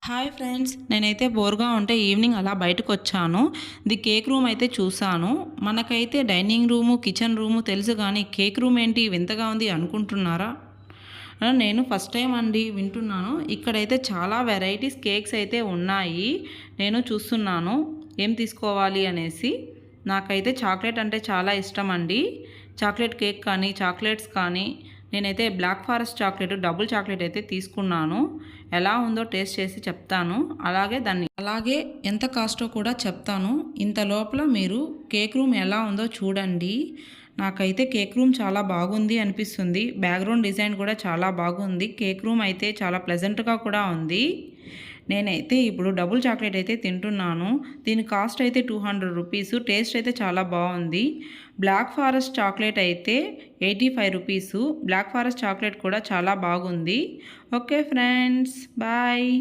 Hi friends, నేనైతే బోర్గా ఉంటే evening అలా బయటకు వచ్చాను. కేక్ రూమ్ అయితే చూసాను. మనకైతే డైనింగ్ రూము, కిచెన్ రూము తెలుసు కానీ కేక్ రూమ్ ఏంటి వింతగా ఉంది అనుకుంటున్నారా? నేను ఫస్ట్ టైం అండి వింటున్నాను. ఇక్కడైతే చాలా వెరైటీస్ కేక్స్ అయితే ఉన్నాయి. నేను చూస్తున్నాను ఏం తీసుకోవాలి అనేసి. నాకైతే చాక్లెట్ అంటే చాలా ఇష్టం అండి. చాక్లెట్ కేక్ కానీ చాక్లెట్స్ కానీ నేనైతే black forest chocolate double chocolate అయితే తీసుకున్నాను. ఎలా ఉందో టేస్ట్ చేసి చెప్తాను. అలాగే ఎంత కాస్టో కూడా చెప్తాను. ఇంత లోపల మీరు కేక్ రూమ్ ఎలా ఉందో చూడండి. నాకైతే కేక్ రూమ్ చాలా బాగుంది అనిపిస్తుంది. బ్యాక్గ్రౌండ్ డిజైన్ కూడా చాలా బాగుంది. కేక్ రూమ్ అయితే చాలా ప్లెజెంట్గా కూడా ఉంది. నేనైతే ఇప్పుడు డబుల్ చాక్లెట్ అయితే తింటున్నాను. దీని కాస్ట్ అయితే 200 రూపీస్. టేస్ట్ అయితే చాలా బాగుంది. బ్లాక్ ఫారెస్ట్ చాక్లెట్ అయితే 85 రూపీసు. బ్లాక్ ఫారెస్ట్ చాక్లెట్ కూడా చాలా బాగుంది. Okay friends, bye.